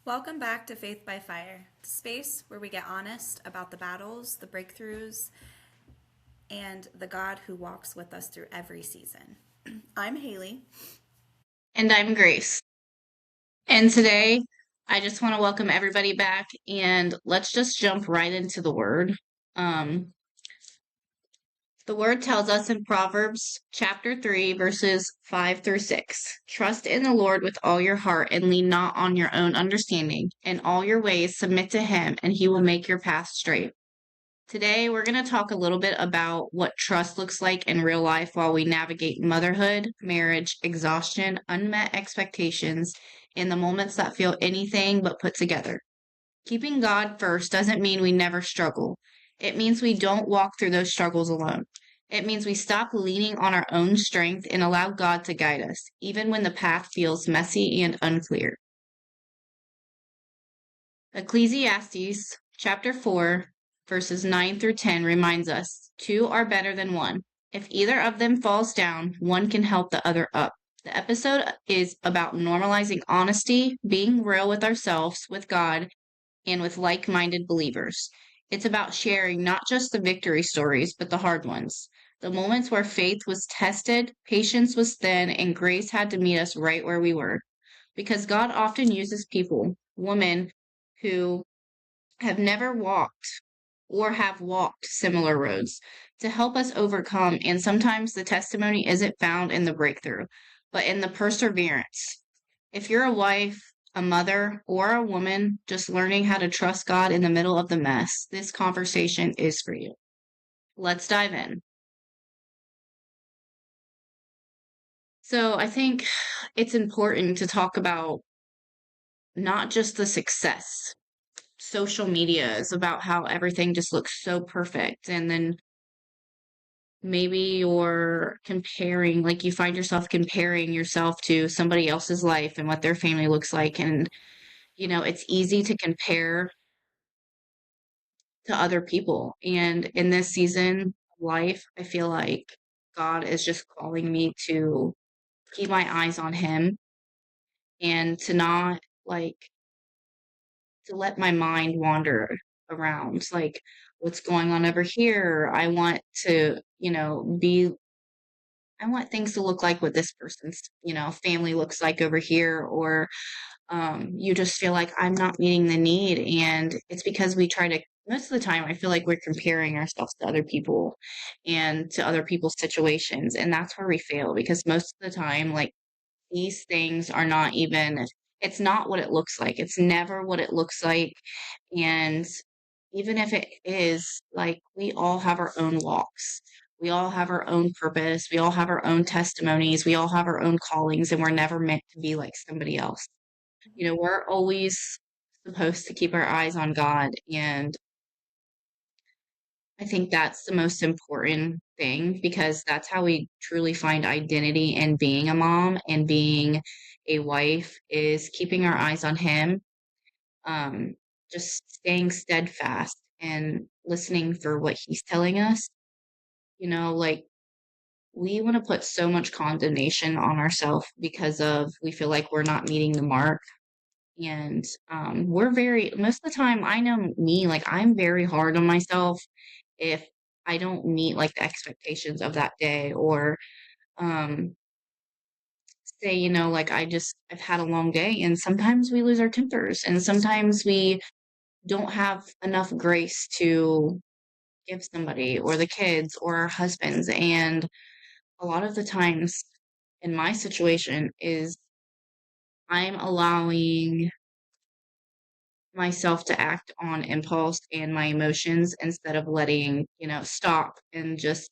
Welcome back to Faith by Fire, the space where we get honest about the battles, the breakthroughs, and the God who walks with us through every season. I'm Haley. And I'm Grace. And today, I just want to welcome everybody back and let's just jump right into the word. Um, the word tells us in Proverbs chapter 3, verses 5 through 6. Trust in the Lord with all your heart and lean not on your own understanding. In all your ways, submit to him, and he will make your path straight. Today, we're going to talk a little bit about what trust looks like in real life while we navigate motherhood, marriage, exhaustion, unmet expectations, and the moments that feel anything but put together. Keeping God first doesn't mean we never struggle. It means we don't walk through those struggles alone. It means we stop leaning on our own strength and allow God to guide us, even when the path feels messy and unclear. Ecclesiastes chapter 4, verses 9 through 10 reminds us two are better than one. If either of them falls down, one can help the other up. The episode is about normalizing honesty, being real with ourselves, with God, and with like minded believers. It's about sharing not just the victory stories, but the hard ones. The moments where faith was tested, patience was thin, and grace had to meet us right where we were. Because God often uses people, women, who have never walked or have walked similar roads to help us overcome. And sometimes the testimony isn't found in the breakthrough, but in the perseverance. If you're a wife, a mother, or a woman just learning how to trust God in the middle of the mess, this conversation is for you. Let's dive in. So I think it's important to talk about not just the success. Social media is about how everything just looks so perfect. And then maybe you're comparing, like you find yourself comparing yourself to somebody else's life and what their family looks like. And, it's easy to compare to other people. And in this season of life, I feel like God is just calling me to keep my eyes on Him and to not like to let my mind wander around, like what's going on over here. I want things to look like what this person's, family looks like over here, or you just feel like I'm not meeting the need. And it's because most of the time, I feel like we're comparing ourselves to other people and to other people's situations. And that's where we fail because most of the time, like these things are not even, it's not what it looks like. It's never what it looks like. And even if it is, like, we all have our own walks. We all have our own purpose. We all have our own testimonies. We all have our own callings, and we're never meant to be like somebody else. We're always supposed to keep our eyes on God. And I think that's the most important thing because that's how we truly find identity in being a mom and being a wife is keeping our eyes on Him, um, just staying steadfast and listening for what He's telling us. Like we want to put so much condemnation on ourselves because of we feel like we're not meeting the mark. And most of the time, I know me, like I'm very hard on myself if I don't meet like the expectations of that day or um say, like I've had a long day and sometimes we lose our tempers and sometimes we don't have enough grace to give somebody or the kids or our husbands. And a lot of the times in my situation is I'm allowing myself to act on impulse and my emotions instead of letting, stop and just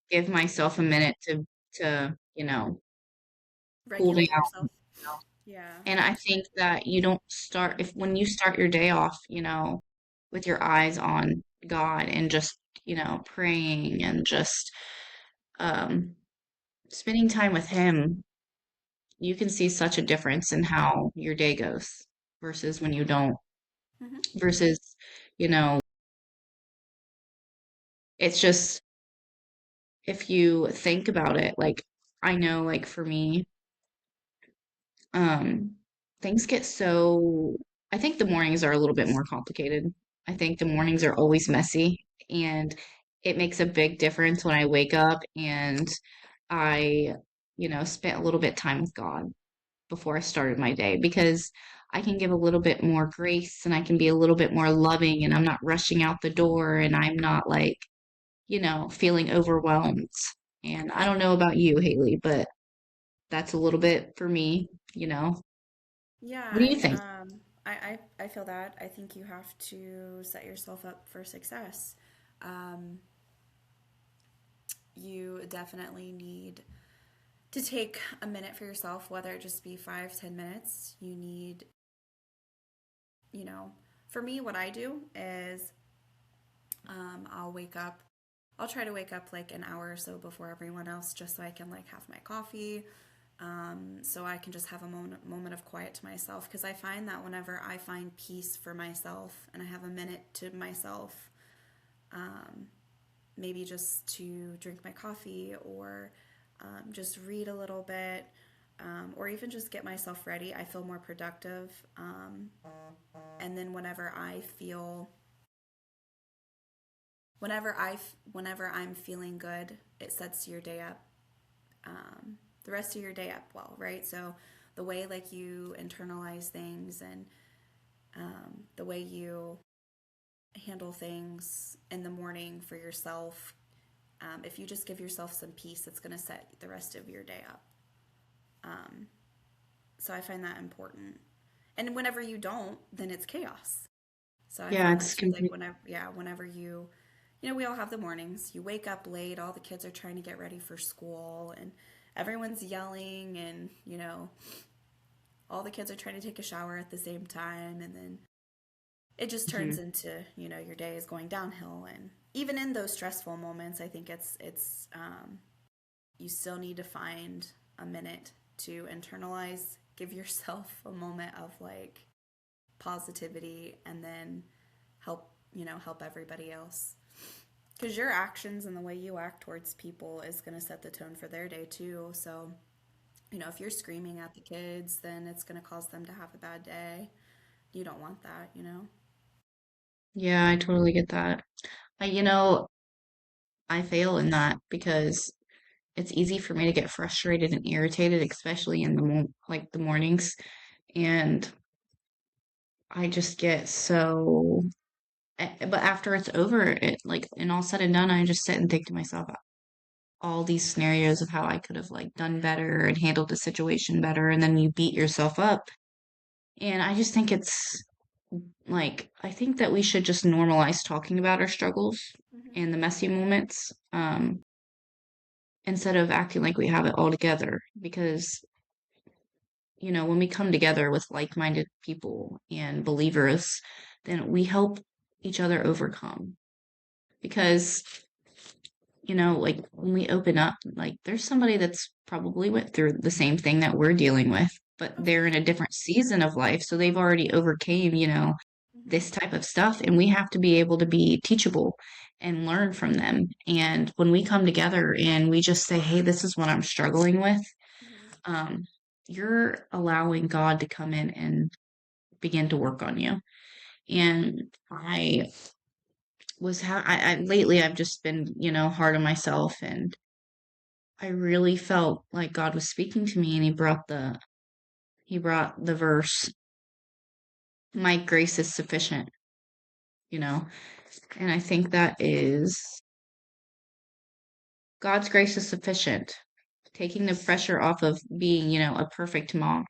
give myself a minute to, cool down. Regulate yourself. You know? Yeah. And I think that you don't start if when you start your day off, with your eyes on God and just, praying and just um spending time with Him, you can see such a difference in how your day goes versus when you don't. Hmm. Versus, you know, it's just if you think about it, like I know like for me, um things get so, I think the mornings are a little bit more complicated. I think the mornings are always messy, and it makes a big difference when I wake up and I, spent a little bit time with God before I started my day, because I can give a little bit more grace and I can be a little bit more loving, and I'm not rushing out the door and I'm not like, feeling overwhelmed. And I don't know about you, Haley, but that's a little bit for me, you know. Yeah, What do you think? I feel that. I think you have to set yourself up for success. Um, you definitely need to take a minute for yourself, whether it just be 5, 10 minutes. You need, you know, for me, what I do is I'll wake up. I'll try to wake up like an hour or so before everyone else, just so I can like have my coffee, so I can just have a moment of quiet to myself. Because I find that whenever I find peace for myself and I have a minute to myself, um, maybe just to drink my coffee or just read a little bit, or even just get myself ready, I feel more productive. And then whenever I'm feeling good, it sets your day up, the rest of your day up well, right? So the way like you internalize things and the way you handle things in the morning for yourself, if you just give yourself some peace, it's going to set the rest of your day up. Um, so I find that important. And whenever you don't, then it's chaos. So I Yeah, find that it's too. Like complete. whenever we all have the mornings. You wake up late. All the kids are trying to get ready for school, and everyone's yelling, and all the kids are trying to take a shower at the same time, and then it just turns Mhm. into your day is going downhill. And even in those stressful moments, I think it's you still need to find a minute to internalize, give yourself a moment of like positivity, and then help everybody else, because your actions and the way you act towards people is going to set the tone for their day too. So if you're screaming at the kids, then it's going to cause them to have a bad day. You don't want that. Yeah, I totally get that. I fail in that because it's easy for me to get frustrated and irritated, especially in the mornings. And I just get so, but after it's over, it like, and all said and done, I just sit and think to myself all these scenarios of how I could have like done better and handled the situation better. And then you beat yourself up. And I just think it's like, I think that we should just normalize talking about our struggles Mm-hmm. and the messy moments, instead of acting like we have it all together. Because, when we come together with like-minded people and believers, then we help each other overcome. Because, like when we open up, like there's somebody that's probably went through the same thing that we're dealing with, but Oh, for they're in a sure. different season of life. So they've already overcame, Mm-hmm. this type of stuff. And we have to be able to be teachable and learn from them. And when we come together and we just say, hey, this is what I'm struggling with, Mm-hmm. um, you're allowing God to come in and begin to work on you. And I lately I've just been, hard on myself, and I really felt like God was speaking to me, and he brought the verse, my grace is sufficient, you know. And I think that is God's grace is sufficient, taking the pressure off of being, a perfect mom.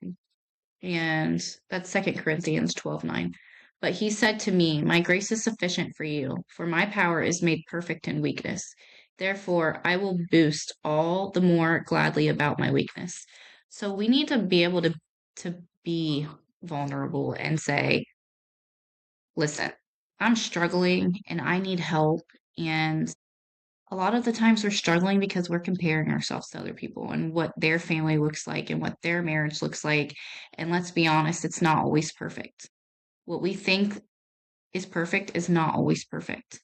And that's Second Corinthians 12:9. But he said to me, my grace is sufficient for you, for my power is made perfect in weakness. Therefore, I will boast all the more gladly about my weakness. So we need to be able to be vulnerable and say, listen, I'm struggling and I need help. And a lot of the times we're struggling because we're comparing ourselves to other people and what their family looks like and what their marriage looks like. And let's be honest, it's not always perfect. What we think is perfect is not always perfect.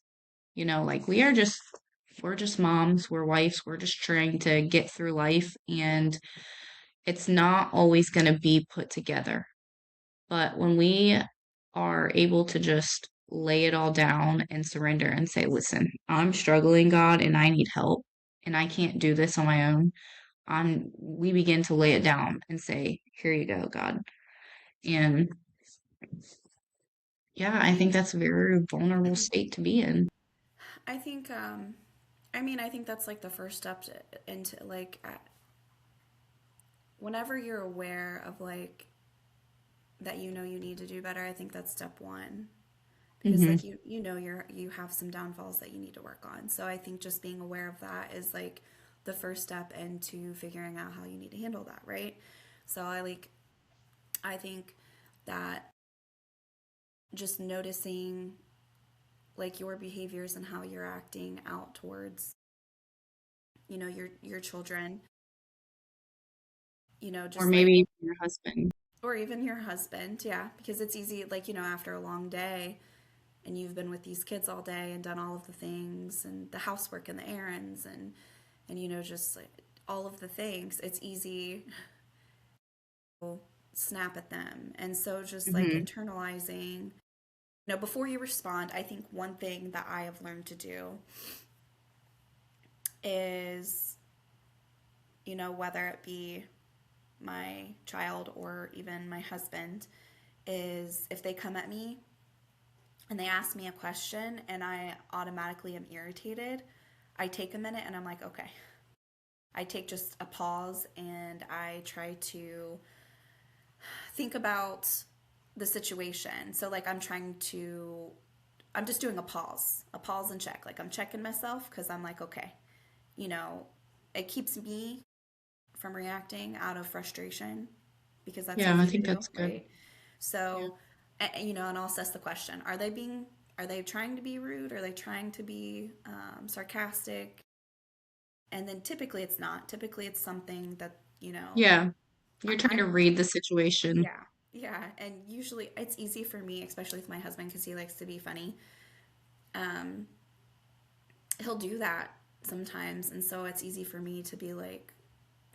Like we're just moms, we're wives, we're just trying to get through life, and it's not always going to be put together. But when we are able to just lay it all down and surrender and say, listen, I'm struggling, God, and I need help, and I can't do this on my own. We begin to lay it down and say, here you go, God. And yeah, I think that's a very vulnerable state to be in. I think, I mean, I think that's like the first step into like whenever you're aware of like that you know you need to do better, I think that's step one. Because Hmm. like you know you have some downfalls that you need to work on. So I think just being aware of that is like the first step into figuring out how you need to handle that, right? So I think that just noticing like your behaviors and how you're acting out towards your children, Or just like maybe your husband. or even your husband, yeah, because it's easy like after a long day and you've been with these kids all day and done all of the things and the housework and the errands and just like all of the things, it's easy to snap at them. And so just like Hmm. internalizing, before you respond, I think one thing that I have learned to do is, whether it be my child or even my husband, is if they come at me and they ask me a question and I automatically am irritated, I take a minute and I'm like, okay. I take just a pause and I try to think about the situation. So, like, I'm just doing a pause and check. Like, I'm checking myself because I'm like, okay, you know, it keeps me from reacting out of frustration because that's Yeah, I easy to think do, that's good. right? Yeah. So, and I'll assess the question. Are they trying to be rude? Are they trying to be sarcastic? And then typically it's not. Typically it's something that, Yeah. You're trying to I'm, read the situation. yeah, yeah. And usually it's easy for me, especially with my husband, because he likes to be funny. Um, he'll do that sometimes. And so it's easy for me to be like,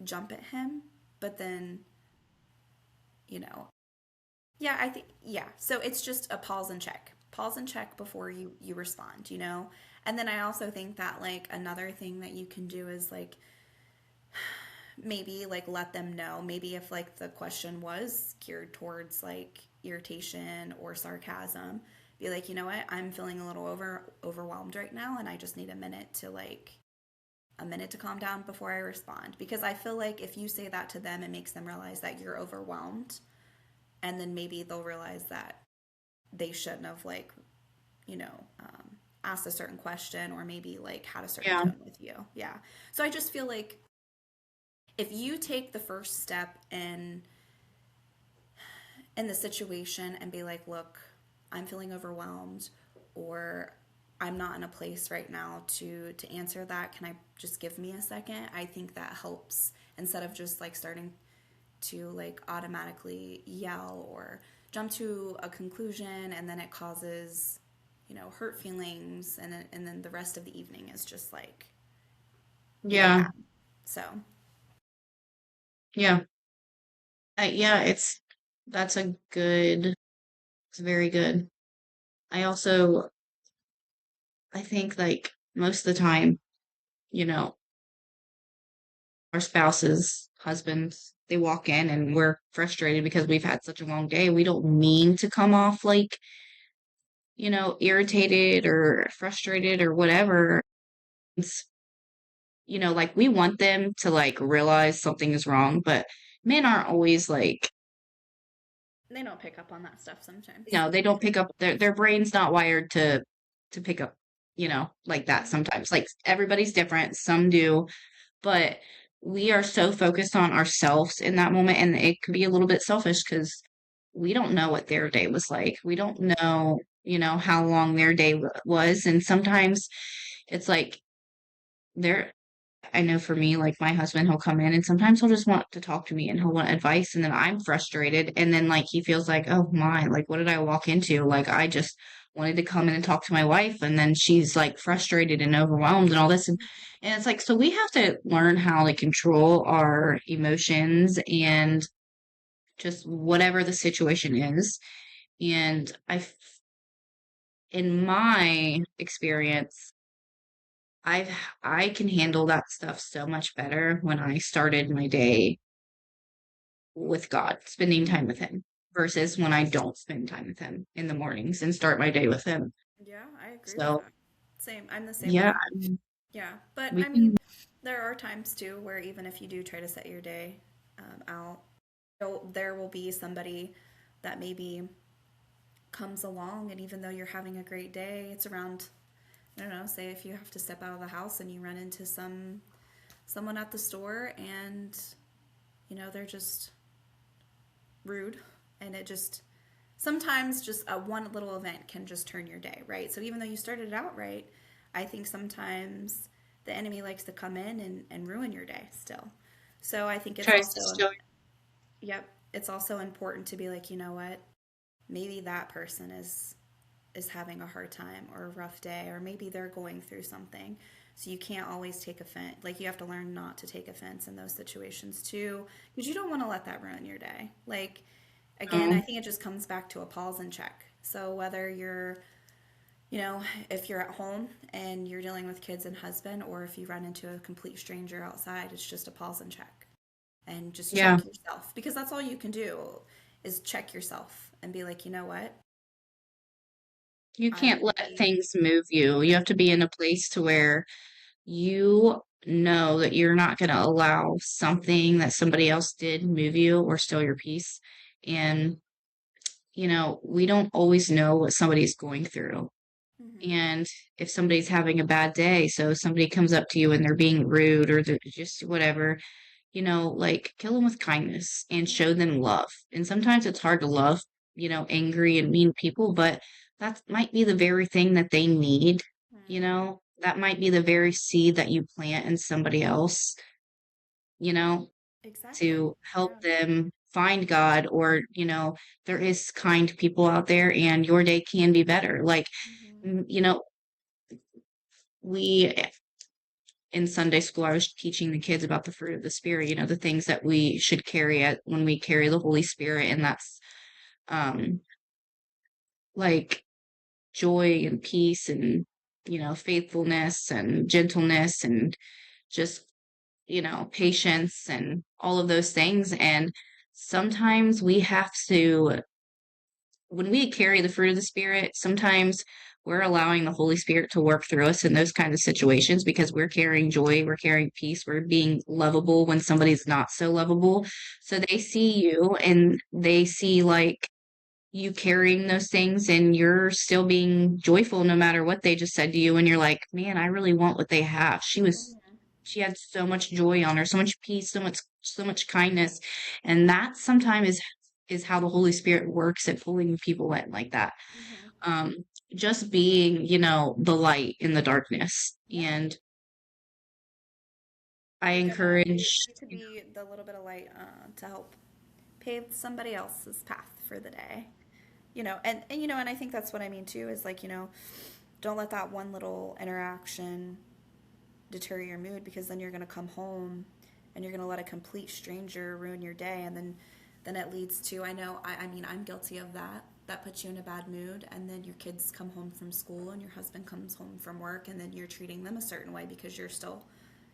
jump at him. But then, you know, yeah, I think yeah. So it's just a pause and check. Pause and check before you respond. And then I also think that like another thing that you can do is like maybe like let them know. Maybe if like the question was geared towards like irritation or sarcasm, be like, you know what, I'm feeling a little overwhelmed right now and I just need a minute to calm down before I respond. Because I feel like if you say that to them, it makes them realize that you're overwhelmed and then maybe they'll realize that they shouldn't have like you know asked a certain question or maybe like had a certain Yeah. tone with you. Yeah, so I just feel like if you take the first step in the situation and be like, look, I'm feeling overwhelmed, or I'm not in a place right now to answer that, can I just give me a second? I think that helps instead of just like starting to like automatically yell or jump to a conclusion and then it causes hurt feelings and then the rest of the evening is just like Yeah. bad. So Yeah. Yeah, that's it's very good. I also, I think like most of the time, you know, our spouses, husbands, they walk in and we're frustrated because we've had such a long day. We don't mean to come off like, irritated or frustrated or whatever. It's, like we want them to like realize something is wrong, but men aren't always like, they don't pick up on that stuff sometimes. they don't pick up their brain's not wired to pick up, like that Hmm. sometimes. Like everybody's different, some do, but we are so focused on ourselves in that moment and it can be a little bit selfish because we don't know what their day was like. We don't know, how long their day was, and sometimes it's like they're I know for me, like my husband, he'll come in and sometimes he'll just want to talk to me and he'll want advice. And then I'm frustrated. And then like he feels like, oh my, like what did I walk into? Like I just wanted to come in and talk to my wife. And then she's like frustrated and overwhelmed and all this. And it's like, so we have to learn how to control our emotions and just whatever the situation is. And in my experience, I've, I can handle that stuff so much better when I started my day with God, spending time with Hmm. Him, versus when I don't spend time with Him in the mornings and start my day with Him. Yeah, I agree with So, that. Same. I'm the same yeah, way. Yeah. But we I mean, can there are times too where even if you do try to set your day out, there will be somebody that maybe comes along, and even though you're having a great day, it's around, I don't know, say if you have to step out of the house and you run into someone at the store, and they're just rude, and it just sometimes just a one little event can just turn your day, right? So even though you started it out right, I think sometimes the enemy likes to come in and ruin your day still. So I think it's try to also, show. yep, it's also important to be like, you know what, maybe that person is having a hard time or a rough day, or maybe they're going through something. So you can't always take offense. Like, you have to learn not to take offense in those situations too, because you don't want to let that ruin your day. Like, again, I No, think it just comes back to a pause and check. So whether you're, you know, if you're at home and you're dealing with kids and husband, or if you run into a complete stranger outside, it's just a pause and check, and just yeah, check yourself, because that's all you can do is check yourself and be like, you know what, you I can't let really, things move you. You have to be in a place to where you know that you're not going to allow something that somebody else did move you or steal your peace. And, we don't always know what somebody's going through. mm-hmm, And if somebody's having a bad day, so somebody comes up to you and they're being rude or they're just whatever, like kill them with kindness and show them love. And sometimes it's hard to love, angry and mean people, but that might be the very thing that they need. mm-hmm. That might be the very seed that you plant in somebody else, you know, Exactly. to help Yeah. them find God, or, there is kind people out there and your day can be better. Like, Mm-hmm. mm, you know, we in Sunday school, I was teaching the kids about the fruit of the spirit, the things that we should carry at when we carry the Holy Spirit. And that's um like joy and peace and, faithfulness and gentleness and just, patience and all of those things. And sometimes we have to, when we carry the fruit of the Spirit, sometimes we're allowing the Holy Spirit to work through us in those kinds of situations because we're carrying joy, we're carrying peace, we're being lovable when somebody's not so lovable. So they see you and they see like you carrying those things and you're still being joyful no matter what they just said to you. And you're like, man, I really want what they have. Mm-hmm. She had so much joy on her, so much peace, so much kindness. And that sometimes is how the Holy Spirit works at pulling people in like that. Mm-hmm. Um, just being, the light in the darkness. Yeah. And I Like, encourage, you could be the little bit of light to help pave somebody else's path for the day. And I think that's what I mean too, is like, don't let that one little interaction deter your mood, because then you're going to come home and you're going to let a complete stranger ruin your day, and then it leads to, I mean, I'm guilty of that. That puts you in a bad mood, and then your kids come home from school and your husband comes home from work, and then you're treating them a certain way because you're still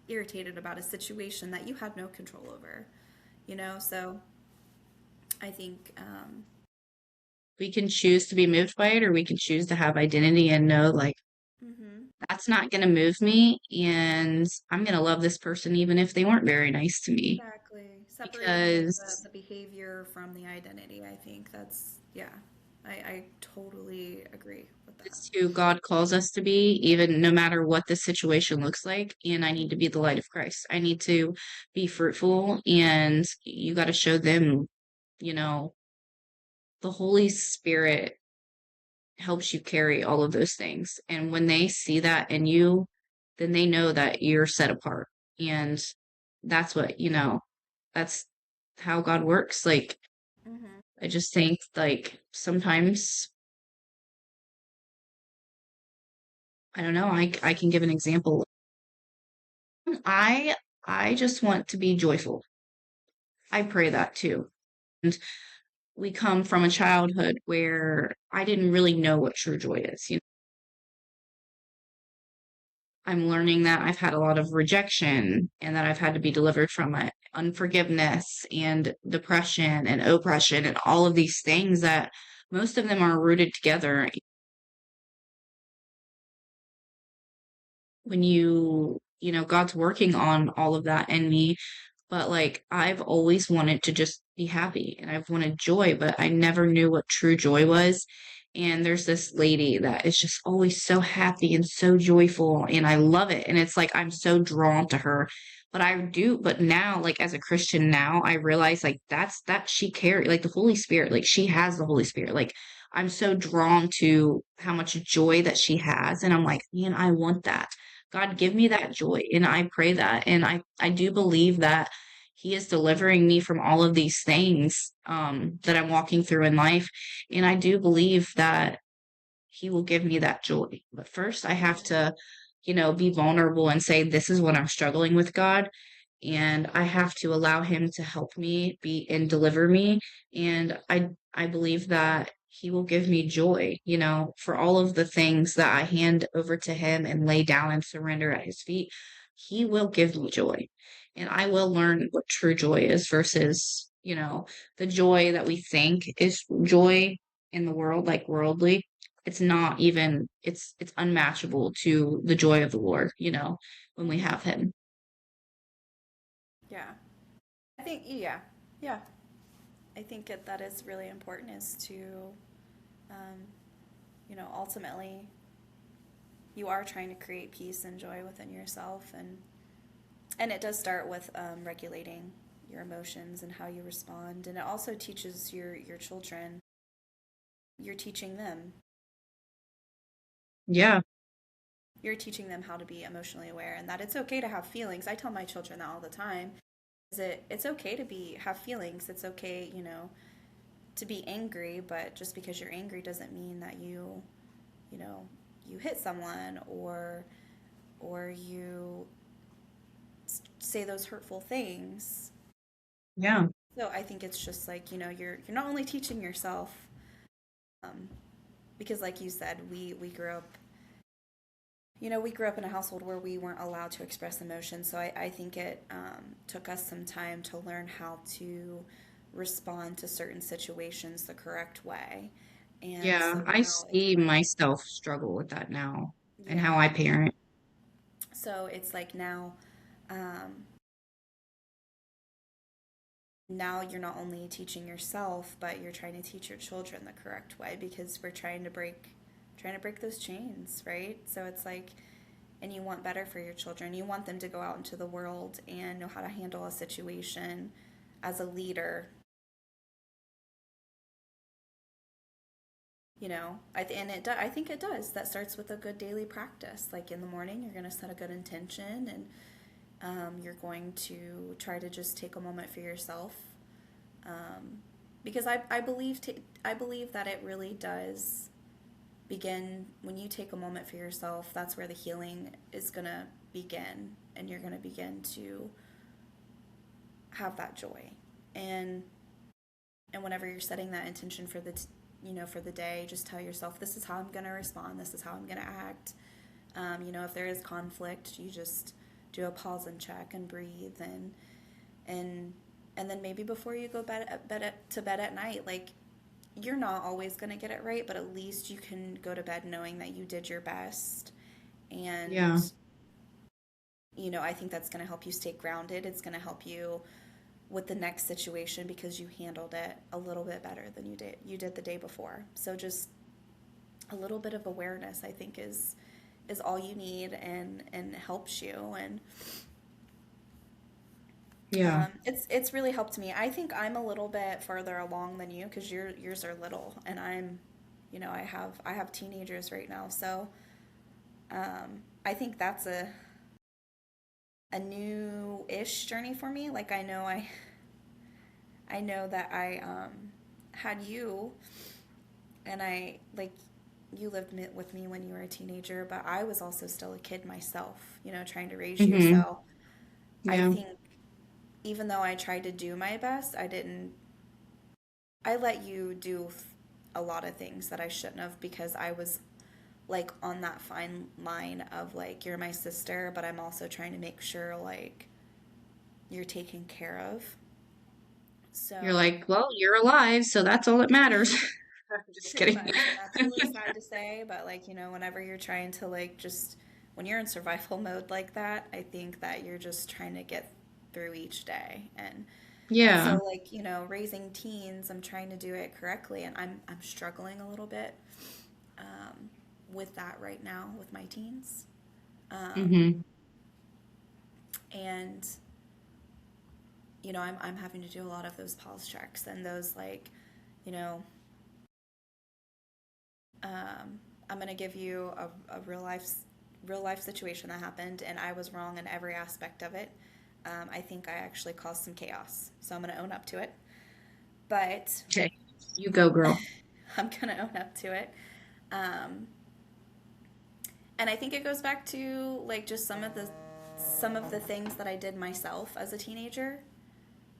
irritated about a situation that you had no control over. So I think, we can choose to be moved by it or we can choose to have identity and know like mm-hmm. that's not going to move me and I'm going to love this person even if they weren't very nice to me Exactly. Separating like the, because the behavior from the identity. I think that's, yeah, I totally agree with that. it's who God calls us to be, even no matter what the situation looks like. And I need to be the light of Christ. I need to be fruitful, and you got to show them, you know, the Holy Spirit helps you carry all of those things. And when they see that in you, then they know that you're set apart. And that's what, that's how God works. Like, Mm-hmm. I just think like sometimes I don't know, I can give an example. I I just want to be joyful. I pray that too. And we come from a childhood where I didn't really know what true joy is. I'm learning that I've had a lot of rejection and that I've had to be delivered from it, unforgiveness and depression and oppression and all of these things that most of them are rooted together. When God's working on all of that in me, but like I've always wanted to just be happy and I've wanted joy, but I never knew what true joy was. And there's this lady that is just always so happy and so joyful, and I love it. And it's like I'm so drawn to her. But now, like as a Christian now, I realize like that she carry like the Holy Spirit, like she has the Holy Spirit. Like I'm so drawn to how much joy that she has. And I'm like, man, I want that. God, give me that joy. And I pray that. And I do believe that He is delivering me from all of these things that I'm walking through in life. And I do believe that He will give me that joy. But first, I have to, be vulnerable and say, this is what I'm struggling with, God. And I have to allow Him to help me be and deliver me. And I believe that He will give me joy, for all of the things that I hand over to Him and lay down and surrender at His feet. He will give me joy. And I will learn what true joy is versus, the joy that we think is joy in the world, like worldly. It's not even, it's unmatchable to the joy of the Lord, when we have Him. Yeah. I think, yeah. Yeah. I think that is really important is to, um, ultimately you are trying to create peace and joy within yourself. And it does start with regulating your emotions and how you respond. And it also teaches your children, you're teaching them Yeah. you're teaching them how to be emotionally aware and that it's okay to have feelings. I tell my children that all the time. Is it's okay to have feelings. It's okay, to be angry, but just because you're angry doesn't mean that you know, you hit someone or you say those hurtful things. Yeah. So I think it's just like, you're not only teaching yourself um, because like you said, we grew up we grew up in a household where we weren't allowed to express emotion. So I think it took us some time to learn how to respond to certain situations the correct way. And Yeah. so I now it's see like, myself struggle with that now and how yeah. I parent. So it's like um, now you're not only teaching yourself, but you're trying to teach your children the correct way because we're trying to break those chains, right? So it's like, and you want better for your children. You want them to go out into the world and know how to handle a situation as a leader. I think it does. That starts with a good daily practice. Like in the morning, you're going to set a good intention, and you're going to try to just take a moment for yourself. Because I believe that it really does begin when you take a moment for yourself. That's where the healing is going to begin, and you're going to begin to have that joy. And and whenever you're setting that intention for for the day, just tell yourself, this is how I'm going to respond, this is how I'm going to act. If there is conflict, you just do a pause and check and breathe, and and then maybe before you go to bed at night, like, you're not always going to get it right, but at least you can go to bed knowing that you did your best. Yeah. And I think that's going to help you stay grounded. It's going to help you with the next situation because you handled it a little bit better than you did the day before. So just a little bit of awareness, I think, is all you need, and helps you. And Yeah. it's really helped me. I think I'm a little bit further along than you because yours are little, and I have teenagers right now. So I think that's a new-ish journey for me. Like, I know that I had you, and I like you lived with me when you were a teenager, but I was also still a kid myself, trying to raise you. Hmm. So I Yeah. think even though I tried to do my best, I didn't I let you do a lot of things that I shouldn't have because I was like on that fine line of like you're my sister, but I'm also trying to make sure like you're taken care of. You're So like, well, you're alive, so that's all that matters. I'm just pretty kidding. much, and that's really sad to say, but like, whenever you're trying to like just when you're in survival mode like that, I think that you're just trying to get through each day. And Yeah. so like, raising teens, I'm trying to do it correctly and I'm struggling a little bit with that right now with my teens. Um, Hmm. and I'm having to do a lot of those pulse checks and those like, you know, I'm gonna give you a real life situation that happened, and I was wrong in every aspect of it. I think I actually caused some chaos, so I'm gonna own up to it. But Okay. You go, girl. I'm gonna own up to it. Um, and I think it goes back to like just some of the things that I did myself as a teenager,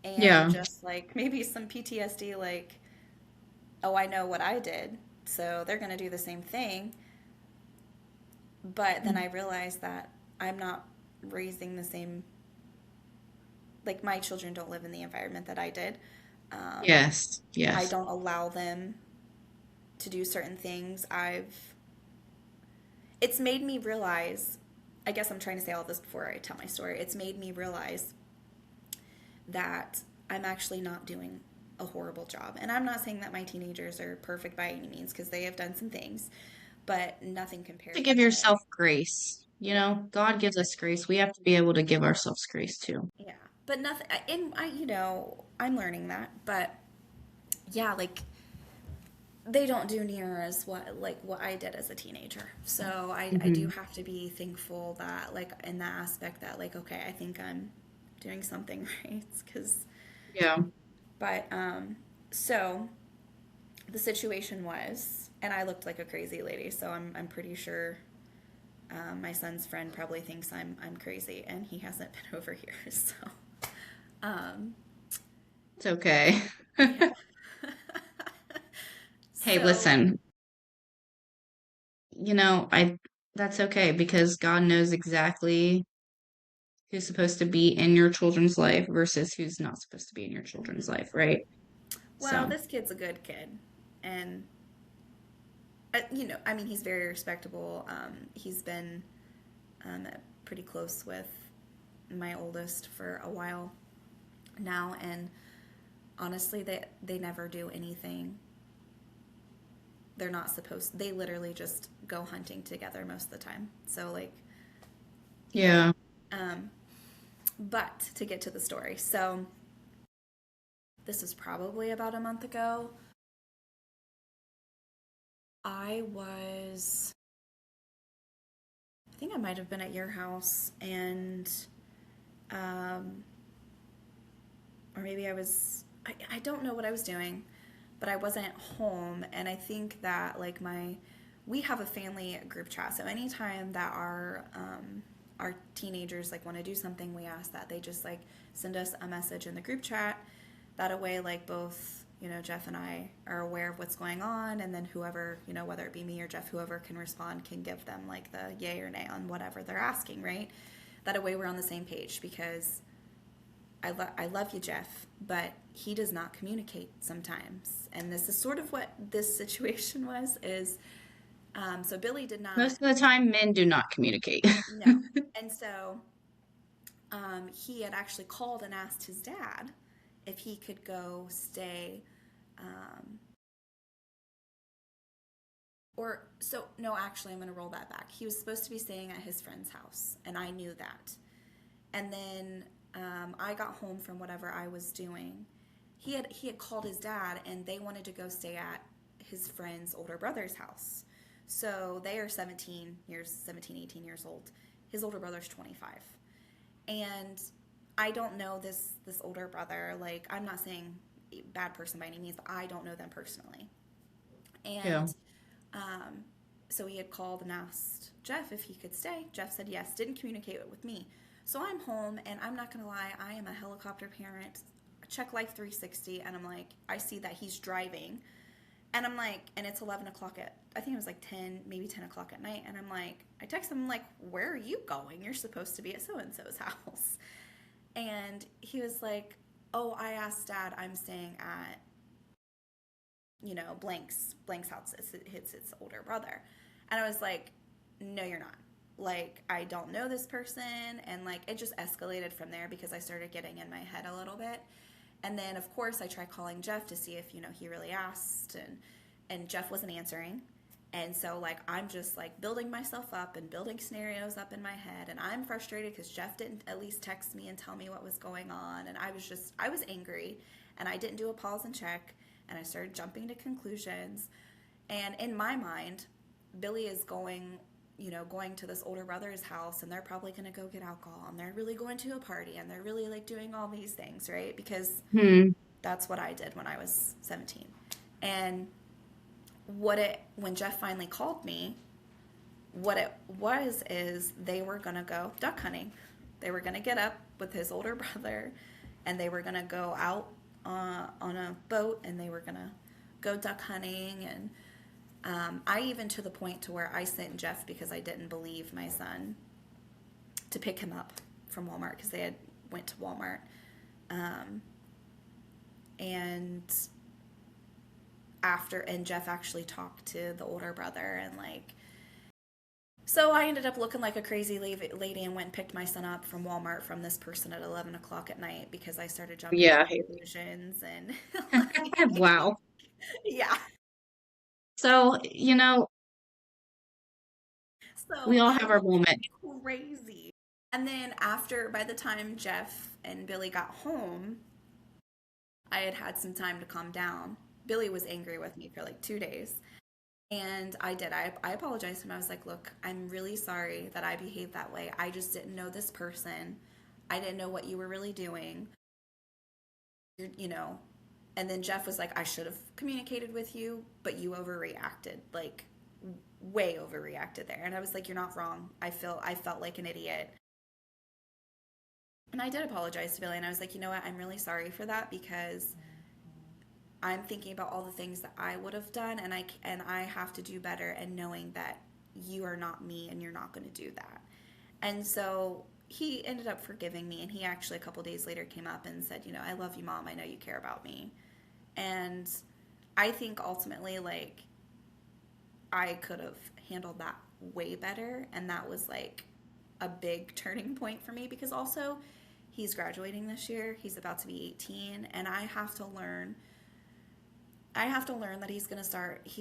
and Yeah. just like maybe some PTSD, like, oh, I know what I did, so they're gonna do the same thing. But then I realized that I'm not raising the same, like, my children don't live in the environment that I did. Um, Yes. I Yes. don't allow them to do certain things. It's made me realize, I guess I'm trying to say all this before I tell my story. It's made me realize that I'm actually not doing a horrible job. And I'm not saying that my teenagers are perfect by any means because they have done some things, but nothing To compared give to, yourself grace. You yeah. know, God gives us grace. We have to be able to give ourselves grace too. Yeah, but nothing. I'm learning that. But yeah, like they don't do near as what I did as a teenager. So I do Hmm. have to be thankful that like in that aspect that like okay, I think I'm doing something right. Because Yeah. but so the situation was, and I looked like a crazy lady. So I'm pretty sure. My son's friend probably thinks I'm crazy, and he hasn't been over here. So, um, It's okay. yeah. Hey, So, listen, I that's okay because God knows exactly who's supposed to be in your children's life versus who's not supposed to be in your children's mhm. life, right? Well, So, this kid's a good kid, and I mean, he's very respectable. He's been pretty close with my oldest for a while now, and honestly, they never do anything they're not supposed. They literally just go hunting together most of the time. So like, yeah. yeah. Um, but to get to the story, so this is probably about a month ago. I was, I think I might have been at your house, and um, or maybe I was. I don't know what I was doing, but I wasn't home, and I think that like we have a family group chat, so anytime that our teenagers like want to do something, we ask that they just like send us a message in the group chat. That a way like both Jeff and I are aware of what's going on, and then whoever whether it be me or Jeff, whoever can respond can give them like the yay or nay on whatever they're asking, right? That a way we're on the same page because I love you, Jeff, but he does not communicate sometimes. And this is sort of what this situation was is so Billy did not, Most of the time, men do not communicate. no. And so he had actually called and asked his dad if he could go stay. Um, or, so, no, actually, I'm going to roll that back. He was supposed to be staying at his friend's house, and I knew that. And then I got home from whatever I was doing. He had called his dad, and they wanted to go stay at his friend's older brother's house. So they are 17, 18 years old. His older brother's 25. And I don't know this older brother. Like, I'm not saying bad person by any means, but I don't know them personally. Yeah. And um, so he had called and asked Jeff if he could stay. Jeff said yes, didn't communicate it with me. So I'm home, and I'm not going to lie, I am a helicopter parent check Life 360, and I'm like, I see that he's driving, and I'm like, and it's 11 o'clock at, I think it was like 10, maybe 10 o'clock at night, and I'm like, I text him, I'm like, where are you going? You're supposed to be at so and so's house. And he was like, oh, I asked Dad, I'm staying at, Blank's house. It's his older brother. And I was like, no, you're not. Like, I don't know this person. And like, it just escalated from there because I started getting in my head a little bit. And then, of course, I tried calling Jeff to see if, he really asked. And Jeff wasn't answering. And so, like, I'm just like building myself up and building scenarios up in my head. And I'm frustrated because Jeff didn't at least text me and tell me what was going on. And I was angry. And I didn't do a pause and check. And I started jumping to conclusions. And in my mind, Billy is going to this older brother's house, and they're probably going to go get alcohol, and they're really going to a party, and they're really like doing all these things, right? Because Hmm. that's what I did when I was 17. And when Jeff finally called me, what it was is they were going to go duck hunting. They were going to get up with his older brother, and they were going to go out on a boat, and they were going to go duck hunting. And I even, to the point to where I sent Jeff, because I didn't believe my son, to pick him up from Walmart, because they had went to Walmart. Um, and and Jeff actually talked to the older brother, and like, so I ended up looking like a crazy lady and went and picked my son up from Walmart from this person at 11 o'clock at night because I started jumping to Yeah. conclusions and like, Wow. yeah. So, we So all I have our looked moment. crazy. And then by the time Jeff and Billy got home, I had had some time to calm down. Billy was angry with me for like 2 days. And I did. I apologized to him. I was like, look, I'm really sorry that I behaved that way. I just didn't know this person. I didn't know what you were really doing. You're, you know. And then Jeff was like, I should have communicated with you, but you overreacted. Like, way overreacted there. And I was like, you're not wrong. I felt like an idiot. And I did apologize to Billy, and I was like, you know what? I'm really sorry for that because I'm thinking about all the things that I would have done, and I have to do better. And knowing that you are not me, and you're not going to do that. And so he ended up forgiving me, and he actually a couple days later came up and said, I love you, Mom. I know you care about me. And I think ultimately, like, I could have handled that way better, and that was like a big turning point for me because also he's graduating this year. He's about to be 18, and I have to learn that he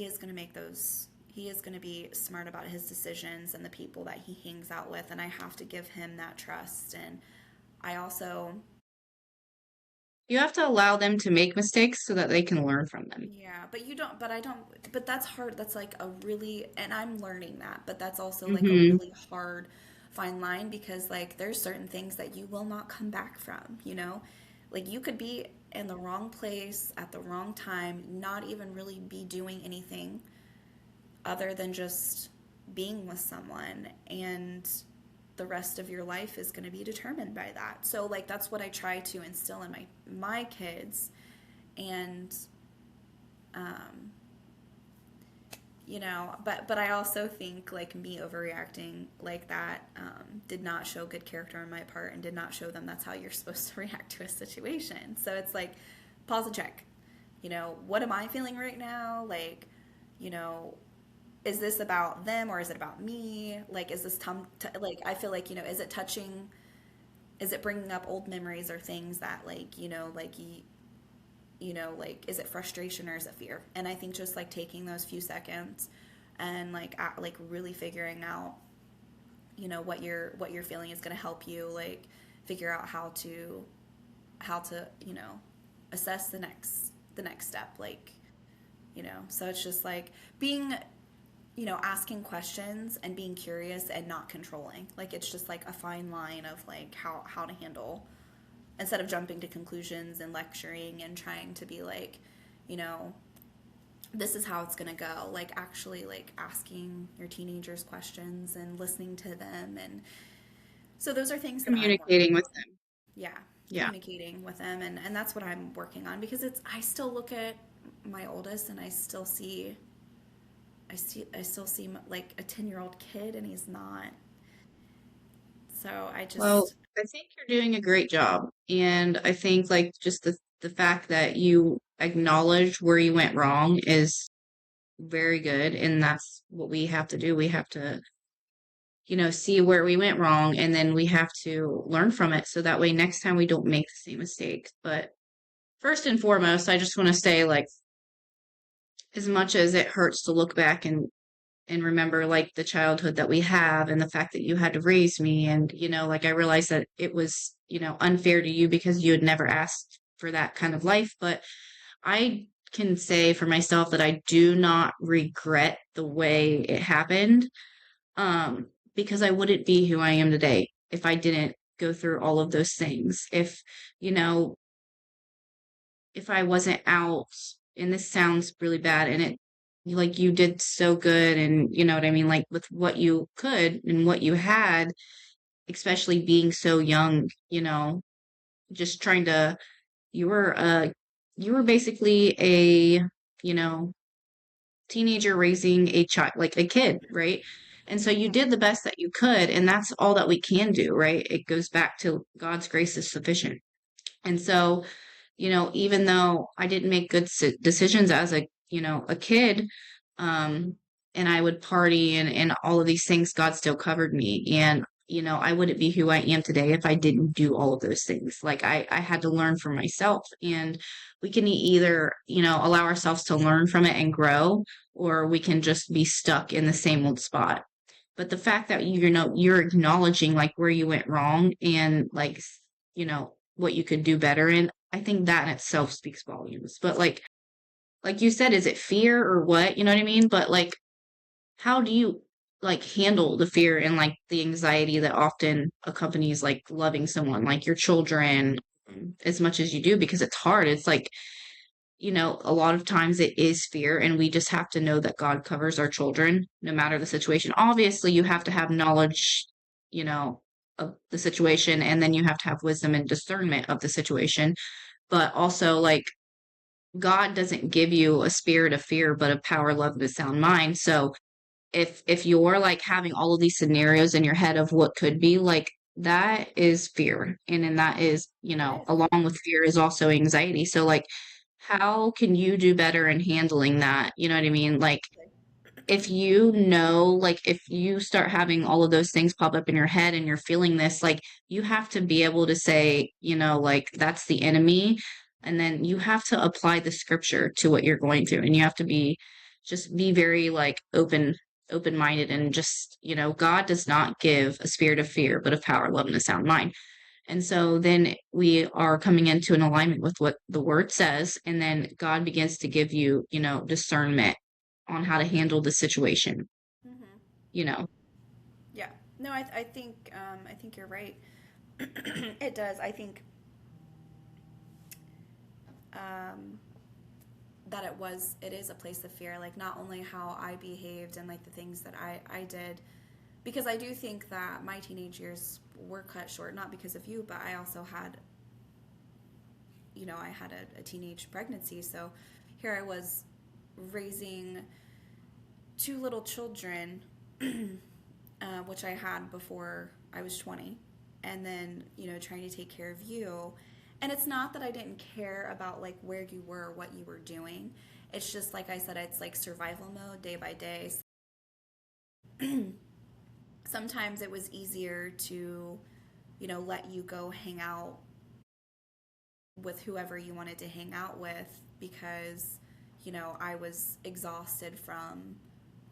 is going to make those, he is going to be smart about his decisions and the people that he hangs out with, and I have to give him that trust. And I also, You have to allow them to make mistakes so that they can learn from them. yeah, but that's hard. That's like a really, and I'm learning that, but that's also like a Hmm. really hard fine line because like there's certain things that you will not come back from. Like you could be in the wrong place at the wrong time, not even really be doing anything other than just being with someone, and the rest of your life is going to be determined by that. So like that's what I try to instill in my kids. And um but I also think like me overreacting like that did not show good character on my part and did not show them that's how you're supposed to react to a situation. So it's like pause and check. What am I feeling right now? Like, you know, is this about them or is it about me? Like, is this like I feel like is it touching? Is it bringing up old memories or things that like like is it frustration or is it fear? And I think just like taking those few seconds and like really figuring out what you're feeling is going to help you like figure out how to assess the next step, like so it's just like being asking questions and being curious and not controlling. Like it's just like a fine line of like how to handle, instead of jumping to conclusions and lecturing and trying to be like, you know, this is how it's going to go. Like actually like asking your teenagers questions and listening to them. And so those are things that I'm learning Communicating with about. them. Yeah. Yeah. communicating with them, and that's what I'm working on because it's I still look at my oldest and I still see like a 10-year-old kid and he's not. So I Well, just I think you're doing a great job. And I think like just the fact that you acknowledge where you went wrong is very good. And that's what we have to do. We have to, see where we went wrong and then we have to learn from it. So that way next time we don't make the same mistake. But first and foremost, I just want to say like as much as it hurts to look back and remember like the childhood that we have and the fact that you had to raise me and like I realized that it was unfair to you because you had never asked for that kind of life, but I can say for myself that I do not regret the way it happened, because I wouldn't be who I am today if I didn't go through all of those things. You know if I wasn't out, and this sounds really bad, and it like you did so good, and you know what I mean, like with what you could and what you had, especially being so young, just trying to, you were you were basically a, you know, teenager raising a child, like a kid, right? And so you mhm, did the best that you could, and that's all that we can do, right? It goes back to God's grace is sufficient. And so, even though I didn't make good decisions as a kid, um, and I would party and all of these things, God still covered me. And, I wouldn't be who I am today if I didn't do all of those things. Like I had to learn from myself, and we can either, allow ourselves to learn from it and grow, or we can just be stuck in the same old spot. But the fact that you're acknowledging like where you went wrong and like what you could do better in, I think that in itself speaks volumes. But like you said, is it fear or what? You know what I mean? But like how do you like handle the fear and like the anxiety that often accompanies like loving someone like your children, as much as you do, because it's hard. It's like, a lot of times it is fear, and we just have to know that God covers our children no matter the situation. Obviously, you have to have knowledge, you know, of the situation, and then you have to have wisdom and discernment of the situation. But also, like, God doesn't give you a spirit of fear, but of power, love, and a sound mind. So if you're like having all of these scenarios in your head of what could be, like that is fear. And then that is, it is. along with fear is also anxiety. So like how can you do better in handling that? You know what I mean? Like if like if you start having all of those things pop up in your head and you're feeling this, like you have to be able to say, like that's the enemy. And then you have to apply the scripture to what you're going through. And you have to just be very like open-minded and just, God does not give a spirit of fear, but of power, love, and a sound mind. And so then we are coming into an alignment with what the word says, and then God begins to give you, discernment on how to handle the situation, Mhm. you know. Yeah. No, I think you're right. It does. I think um, that it is a place of fear. Like not only how I behaved and like the things that I did, because I do think that my teenage years were cut short, not because of you, but I also had, I had a teenage pregnancy. So here I was raising two little children, which I had before I was 20, and then, trying to take care of you. And it's not that I didn't care about like where you were, what you were doing. It's just like I said, it's like survival mode day by day. Sometimes it was easier to, let you go hang out with whoever you wanted to hang out with because, I was exhausted from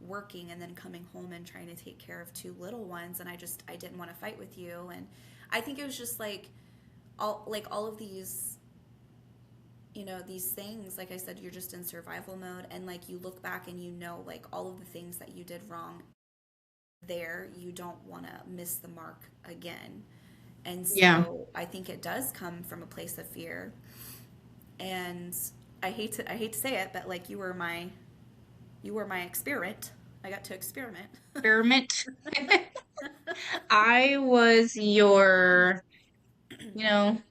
working and then coming home and trying to take care of two little ones, and I didn't want to fight with you. And I think it was just all of these, these things, like I said, you're just in survival mode, and like you look back and like all of the things that you did wrong there, you don't want to miss the mark again. And Yeah. so I think it does come from a place of fear. And I hate to say it, but like you were my experiment. I got to experiment. Experiment. I was your, you know,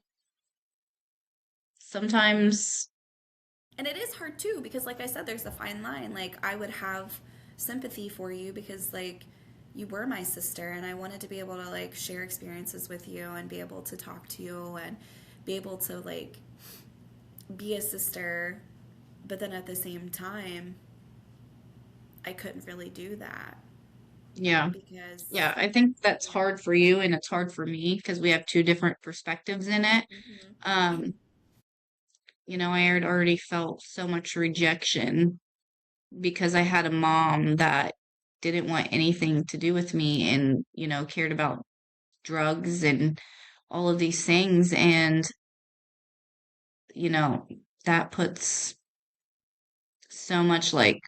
sometimes, And it is hard too because like I said there's a fine line. Like I would have sympathy for you because like you were my sister and I wanted to be able to like share experiences with you and be able to talk to you and be able to like be a sister, but then at the same time I couldn't really do that yeah. because Yeah, I think that's hard for you and it's hard for me because we have two different perspectives in it. mhm. Um, I had already felt so much rejection because I had a mom that didn't want anything to do with me and, cared about drugs and all of these things. And, you know, that puts so much like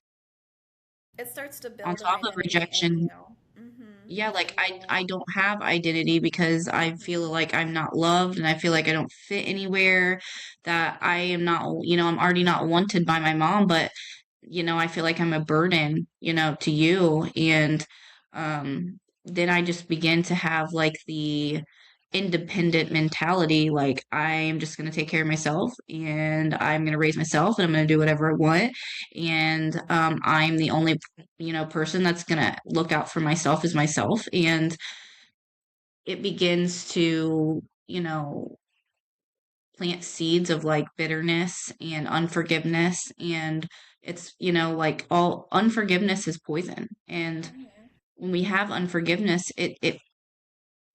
It starts to on build an top of identity in rejection. you. Mhm. Yeah, like I don't have identity because I feel like I'm not loved and I feel like I don't fit anywhere, that I am not, I'm already not wanted by my mom, but I feel like I'm a burden, to you. And then I just begin to have like the independent mentality, like I'm just going to take care of myself and I'm going to raise myself and I'm going to do whatever I want. And I'm the only, person that's going to look out for myself as myself. And it begins to, plant seeds of like bitterness and unforgiveness. And it's, like all unforgiveness is poison. And Mhm. when we have unforgiveness, it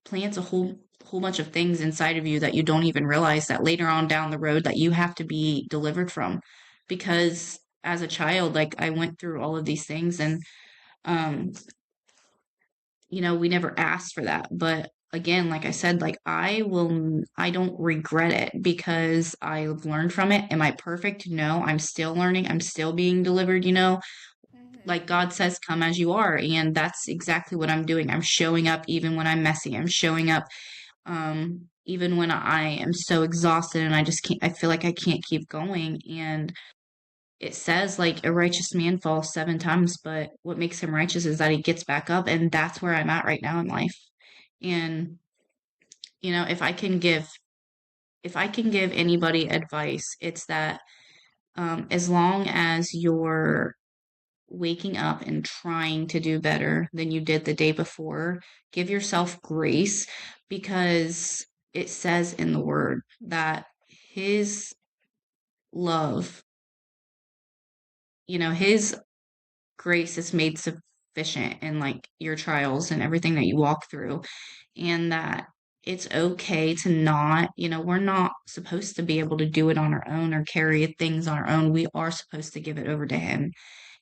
plants a whole bunch of things inside of you that you don't even realize that later on down the road that you have to be delivered from. Because as a child, like I went through all of these things and um we never asked for that. But again, like I said, like I don't regret it because I've learned from it. Am I perfect? No, I'm still learning. I'm still being delivered, like Mhm. God says, come as you are. And that's exactly what I'm doing. I'm showing up even when I'm messy. I'm showing up even when I am so exhausted and I just can't, I feel like I can't keep going. And it says like a righteous man falls 7 times, but what makes him righteous is that he gets back up. And that's where I'm at right now in life. And, if I can give anybody advice, it's that as long as you're waking up and trying to do better than you did the day before, give yourself grace because it says in the word that his love, his grace is made sufficient in like your trials and everything that you walk through, and that it's okay to not, we're not supposed to be able to do it on our own or carry things on our own. We are supposed to give it over to him.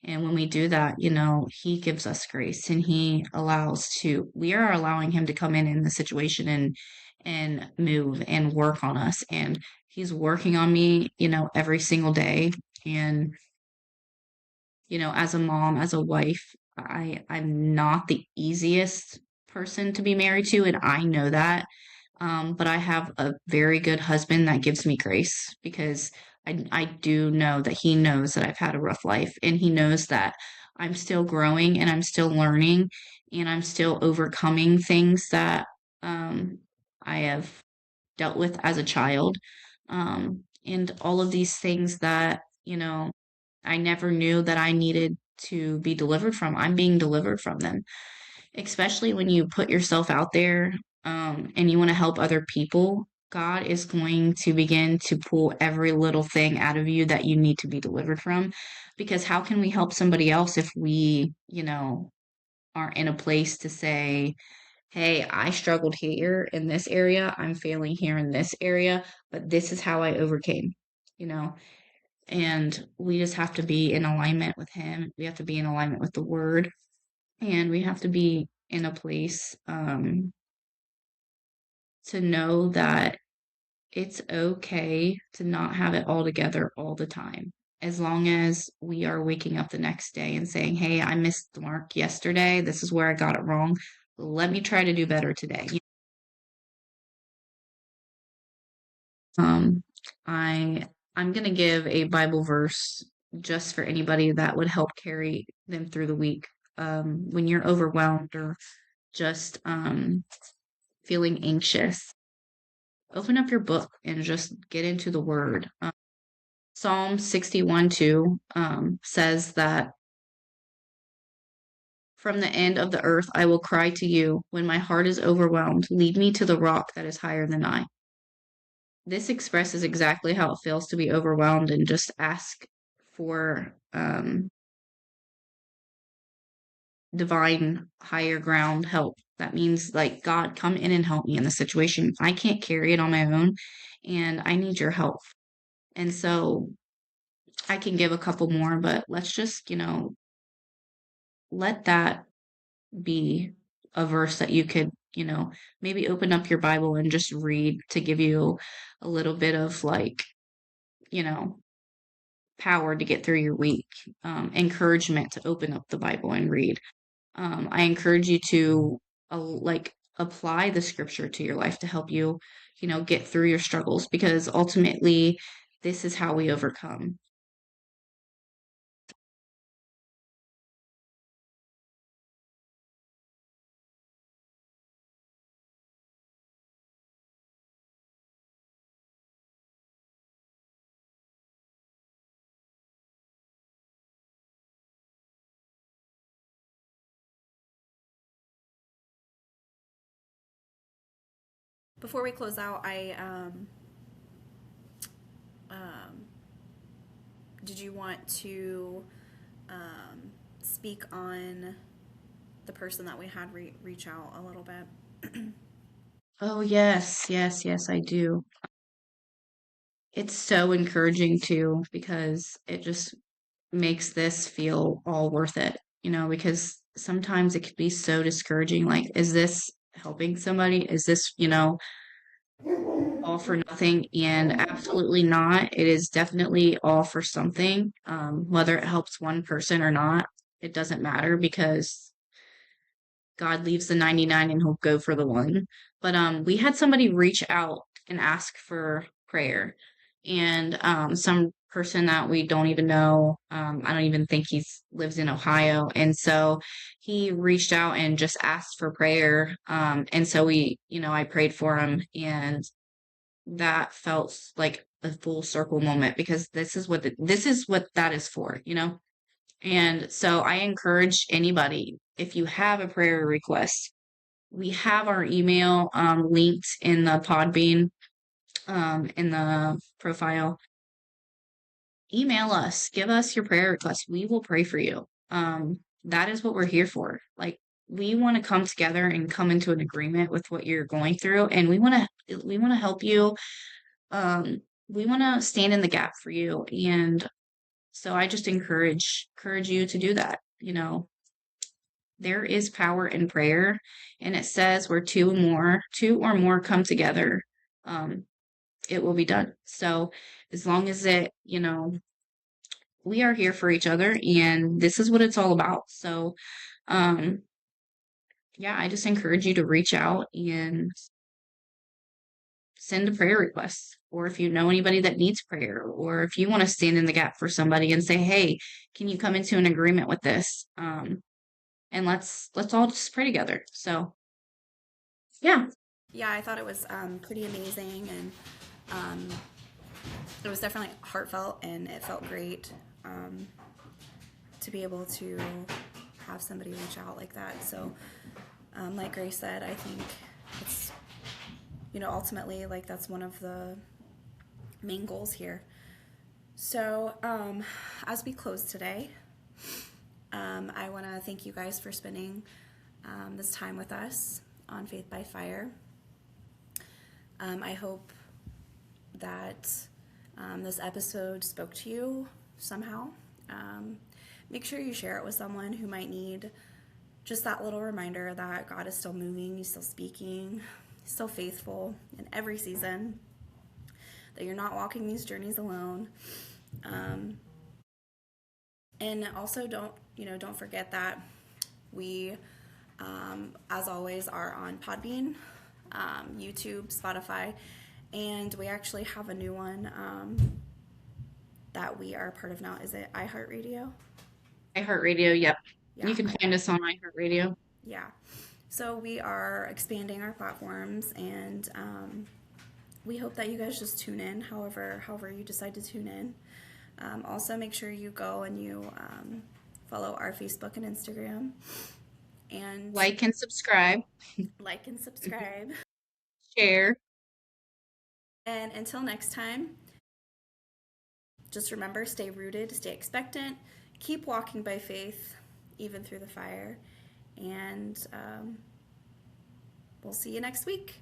And when we do that, he gives us grace and we are allowing him to come in the situation and move and work on us. And he's working on me, every single day. And as a mom, as a wife, I'm not the easiest person to be married to, and I know that. But I have a very good husband that gives me grace because I do know that he knows that I've had a rough life, and he knows that I'm still growing and I'm still learning and I'm still overcoming things that I have dealt with as a child. And all of these things that, I never knew that I needed to be delivered from. I'm being delivered from them, especially when you put yourself out there and you want to help other people. God is going to begin to pull every little thing out of you that you need to be delivered from. Because how can we help somebody else if we, aren't in a place to say, hey, I struggled here in this area. I'm failing here in this area, but this is how I overcame, you know? And we just have to be in alignment with Him. We have to be in alignment with the Word, and we have to be in a place to know that it's okay to not have it all together all the time. As long as we are waking up the next day and saying, hey, I missed the mark yesterday. This is where I got it wrong. Let me try to do better today. Um, I I'm gonna give a Bible verse just for anybody that would help carry them through the week. When you're overwhelmed or just feeling anxious. open up your book and just get into the word. Psalm 61:2 says that from the end of the earth I will cry to you when my heart is overwhelmed. Lead me to the rock that is higher than I. This expresses exactly how it feels to be overwhelmed and just ask for divine higher ground help. That means like, God, come in and help me in the situation. I can't carry it on my own and I need your help. And so I can give a couple more, but let's just, let that be a verse that you could, maybe open up your Bible and just read to give you a little bit of like, you know, power to get through your week, encouragement to open up the Bible and read. I encourage you to like apply the scripture to your life to help you, get through your struggles because ultimately this is how we overcome. Before we close out, um, did you want to speak on the person that we had reach out a little bit? Oh, yes, yes, yes, I do. It's so encouraging too because it just makes this feel all worth it, because sometimes it could be so discouraging. Like, is this helping somebody? Is this, all for nothing? And absolutely not. It is definitely all for something. Whether it helps one person or not, it doesn't matter because God leaves the 99 and he'll go for the one. But we had somebody reach out and ask for prayer. And some person that we don't even know, I don't even think he's lives in Ohio. And so he reached out and just asked for prayer. And so I prayed for him and that felt like a full circle moment because this is what that is for, and so I encourage anybody, if you have a prayer request, we have our email linked in the Podbean, in the profile. Email us, give us your prayer request. We will pray for you. That is what we're here for. Like, we want to come together and come into an agreement with what you're going through, and we want to help you. Um, we want to stand in the gap for you, and so I just encourage you to do that. There is power in prayer, and it says where two or more come together, um, it will be done. So as long as we are here for each other, and this is what it's all about. So, um, yeah, I just encourage you to reach out and send a prayer request, or if you know anybody that needs prayer, or if you want to stand in the gap for somebody and say, "Hey, can you come into an agreement with this?" And let's all just pray together. So, yeah. Yeah, I thought it was pretty amazing, and um, it was definitely heartfelt, and it felt great um, to be able to have somebody reach out like that. So, like Grace said, I think it's, ultimately, like, that's one of the main goals here. So, as we close today, I want to thank you guys for spending this time with us on Faith by Fire. I hope that this episode spoke to you somehow. Make sure you share it with someone who might need just that little reminder that God is still moving, He's still speaking, He's still faithful in every season, that you're not walking these journeys alone. And also don't forget that we, as always, are on Podbean, YouTube, Spotify, and we actually have a new one that we are part of now. Is it iHeartRadio? iHeartRadio, yep. You Yeah, can find us on iHeartRadio. yeah. So we are expanding our platforms, and we hope that you guys just tune in, however you decide to tune in. Also, make sure you go and you follow our Facebook and Instagram, and Like and subscribe. like and subscribe. Share. And until next time, just remember, stay rooted, stay expectant, keep walking by faith, even through the fire. And we'll see you next week.